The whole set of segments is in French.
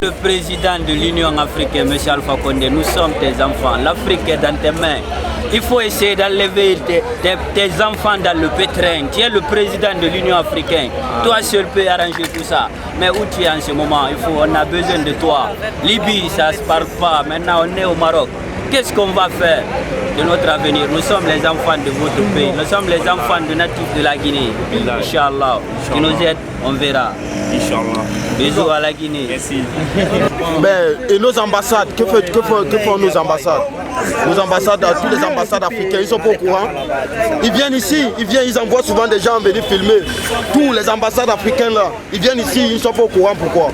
Le président de l'Union africaine, M. Alpha Condé, nous sommes tes enfants. L'Afrique est dans tes mains. Il faut essayer d'enlever tes enfants dans le pétrin. Tu es le président de l'Union africaine. Toi seul peux arranger tout ça. Mais où tu es en ce moment? On a besoin de toi. Libye, ça ne se parle pas. Maintenant, on est au Maroc. Qu'est-ce qu'on va faire de notre avenir? Nous sommes les enfants de votre pays. Nous sommes les enfants de natifs de la Guinée. Inch'Allah. Qui nous aide, on verra. Inch'Allah. Bisous à la Guinée. Merci. Mais, et nos ambassades, que font nos ambassades? Nos ambassades, toutes les ambassades africaines, ils sont pas au courant. Ils viennent ici, ils envoient souvent des gens venir filmer. Tous les ambassades africaines là, ils viennent ici, ils ne sont pas au courant. Pourquoi?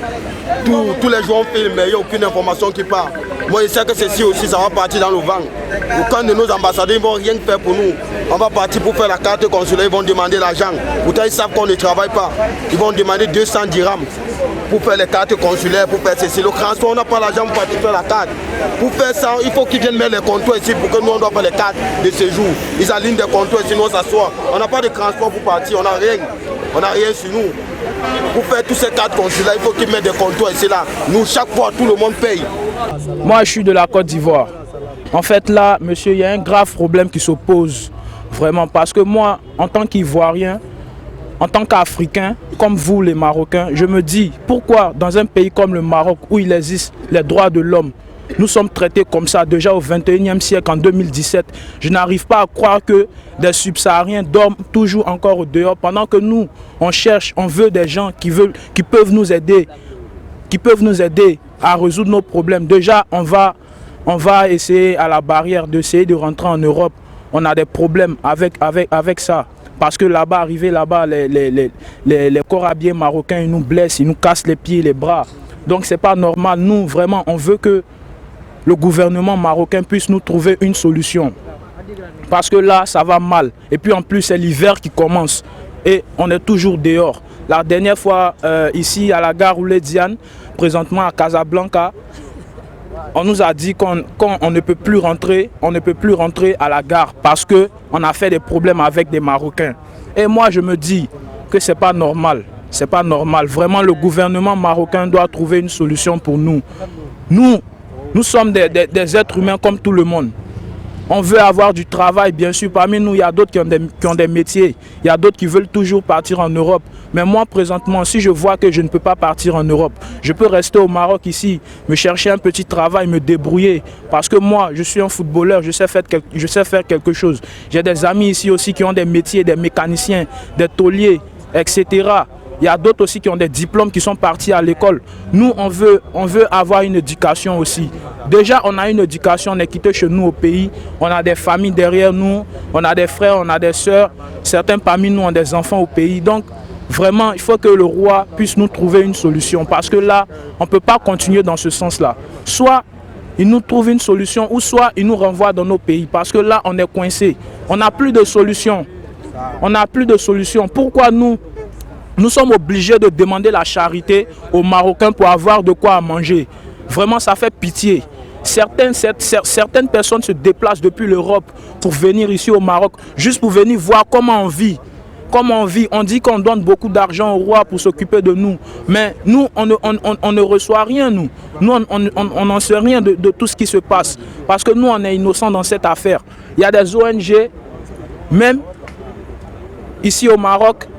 Tous les jours on filme, mais il n'y a aucune information qui part. Moi je sais que ceci aussi, ça va partir dans le vent. Aucun de nos ambassadeurs, ils ne vont rien faire pour nous. On va partir pour faire la carte consulaire, ils vont demander l'argent. Pourtant ils savent qu'on ne travaille pas. Ils vont demander 200 dirhams pour faire les cartes consulaires, pour faire ceci. Le transport, on n'a pas l'argent pour partir faire la carte. Pour faire ça, il faut qu'ils viennent mettre les comptoirs ici pour que nous on doit faire les cartes de séjour. Ils alignent des comptoirs ici, nous on s'assoit. On n'a pas de transport pour partir, on n'a rien. On n'a rien sur nous. Pour faire tous ces cartes consulaires, il faut qu'ils mettent des comptoirs ici là. Nous, chaque fois, tout le monde paye. Moi, je suis de la Côte d'Ivoire. En fait, là, monsieur, il y a un grave problème qui s'oppose. Vraiment, parce que moi, en tant qu'Ivoirien, en tant qu'Africain, comme vous les Marocains, je me dis, pourquoi dans un pays comme le Maroc, où il existe les droits de l'homme, nous sommes traités comme ça déjà au 21e siècle, en 2017. Je n'arrive pas à croire que des subsahariens dorment toujours encore au dehors, pendant que nous, on cherche, on veut des gens qui peuvent nous aider, à résoudre nos problèmes. Déjà, on va essayer à la barrière d'essayer de rentrer en Europe. On a des problèmes avec ça. Parce que là-bas, arrivé là-bas, les corabiers marocains, ils nous blessent, ils nous cassent les pieds, les bras. Donc c'est pas normal. Nous, vraiment, on veut que le gouvernement marocain puisse nous trouver une solution. Parce que là, ça va mal. Et puis en plus, c'est l'hiver qui commence. Et on est toujours dehors. La dernière fois, ici, à la gare Oulé Diane, présentement à Casablanca, on nous a dit qu'on ne peut plus rentrer, à la gare parce qu'on a fait des problèmes avec des Marocains. Et moi, je me dis que c'est pas normal. C'est pas normal. Vraiment, le gouvernement marocain doit trouver une solution pour nous. Nous sommes des êtres humains comme tout le monde. On veut avoir du travail, bien sûr. Parmi nous, il y a d'autres qui ont des métiers. Il y a d'autres qui veulent toujours partir en Europe. Mais moi, présentement, si je vois que je ne peux pas partir en Europe, je peux rester au Maroc ici, me chercher un petit travail, me débrouiller. Parce que moi, je suis un footballeur, je sais faire quelque chose. J'ai des amis ici aussi qui ont des métiers, des mécaniciens, des tauliers, etc. Il y a d'autres aussi qui ont des diplômes, qui sont partis à l'école. Nous, on veut avoir une éducation aussi. Déjà, on a une éducation, on est quitté chez nous au pays. On a des familles derrière nous, on a des frères, on a des sœurs. Certains parmi nous ont des enfants au pays. Donc, vraiment, il faut que le roi puisse nous trouver une solution. Parce que là, on ne peut pas continuer dans ce sens-là. Soit il nous trouve une solution, ou soit il nous renvoie dans nos pays. Parce que là, on est coincé. On n'a plus de solution. On n'a plus de solution. Pourquoi nous sommes obligés de demander la charité aux Marocains pour avoir de quoi manger? Vraiment, ça fait pitié. Certaines personnes se déplacent depuis l'Europe pour venir ici au Maroc, juste pour venir voir comment on vit. On dit qu'on donne beaucoup d'argent au roi pour s'occuper de nous. Mais nous, on ne reçoit rien, nous. Nous, on n'en sait rien de tout ce qui se passe. Parce que nous, on est innocents dans cette affaire. Il y a des ONG, même ici au Maroc,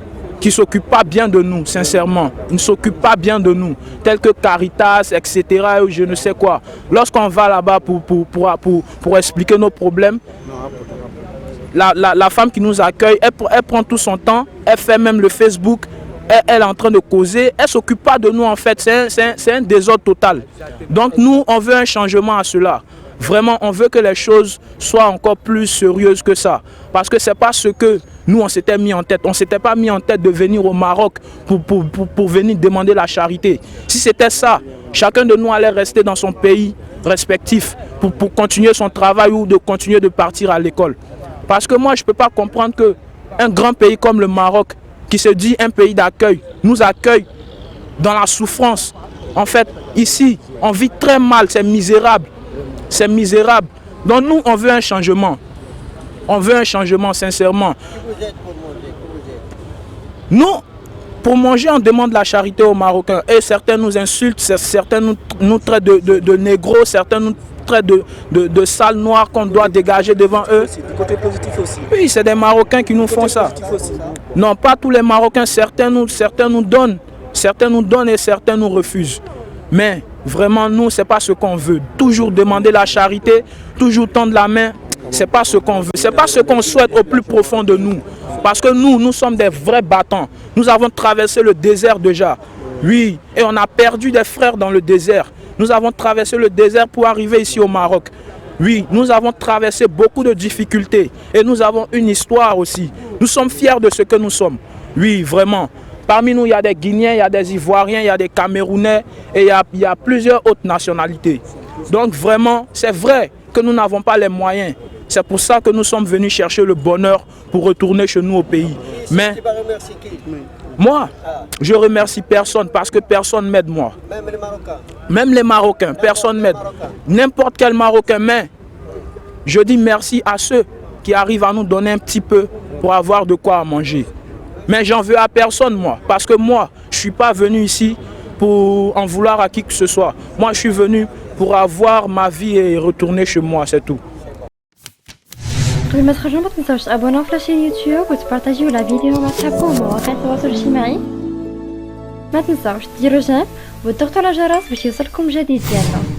qui ne s'occupent pas bien de nous, sincèrement. Ils ne s'occupent pas bien de nous, tels que Caritas, etc., ou je ne sais quoi. Lorsqu'on va là-bas pour expliquer nos problèmes, la femme qui nous accueille, elle prend tout son temps, elle fait même le Facebook, elle est en train de causer, elle ne s'occupe pas de nous en fait, c'est un désordre total. Donc nous, on veut un changement à cela. Vraiment, on veut que les choses soient encore plus sérieuses que ça. Parce que ce n'est pas ce que nous, on s'était mis en tête. On ne s'était pas mis en tête de venir au Maroc pour venir demander la charité. Si c'était ça, chacun de nous allait rester dans son pays respectif pour continuer son travail ou de continuer de partir à l'école. Parce que moi, je ne peux pas comprendre qu'un grand pays comme le Maroc, qui se dit un pays d'accueil, nous accueille dans la souffrance. En fait, ici, on vit très mal, c'est misérable. C'est misérable. Donc nous, on veut un changement. On veut un changement, sincèrement. Nous, Pour manger, on demande la charité aux Marocains. Et certains nous insultent, certains nous traitent de négros, certains nous traitent de sales noirs qu'on doit dégager devant eux. Du côté positif aussi. Oui, c'est des Marocains qui nous font ça. Non, pas tous les Marocains. Certains nous donnent. Certains nous donnent et certains nous refusent. Mais vraiment, nous, ce n'est pas ce qu'on veut. Toujours demander la charité, toujours tendre la main. Ce n'est pas ce qu'on veut. Ce n'est pas ce qu'on souhaite au plus profond de nous. Parce que nous sommes des vrais battants. Nous avons traversé le désert déjà. Oui, et on a perdu des frères dans le désert. Nous avons traversé le désert pour arriver ici au Maroc. Oui, nous avons traversé beaucoup de difficultés. Et nous avons une histoire aussi. Nous sommes fiers de ce que nous sommes. Oui, vraiment. Parmi nous, il y a des Guinéens, il y a des Ivoiriens, il y a des Camerounais et il y a plusieurs autres nationalités. Donc vraiment, c'est vrai que nous n'avons pas les moyens. C'est pour ça que nous sommes venus chercher le bonheur pour retourner chez nous au pays. Mais moi, je remercie personne parce que personne m'aide moi. Même les Marocains. Même les Marocains, personne m'aide. N'importe quel Marocain, mais je dis merci à ceux qui arrivent à nous donner un petit peu pour avoir de quoi manger. Mais j'en veux à personne moi, parce que moi, je ne suis pas venu ici pour en vouloir à qui que ce soit. Moi, je suis venu pour avoir ma vie et retourner chez moi, c'est tout. قبل ما تخرجوا ما تنساوش تابوناو في لاشين يوتيوب وتبارطاجيو لا فيديو مع صحابكم ومواقع التواصل الاجتماعي. ما تنساوش ديروا جيم وتضغطوا على الجرس باش يوصلكم جديد ديالنا.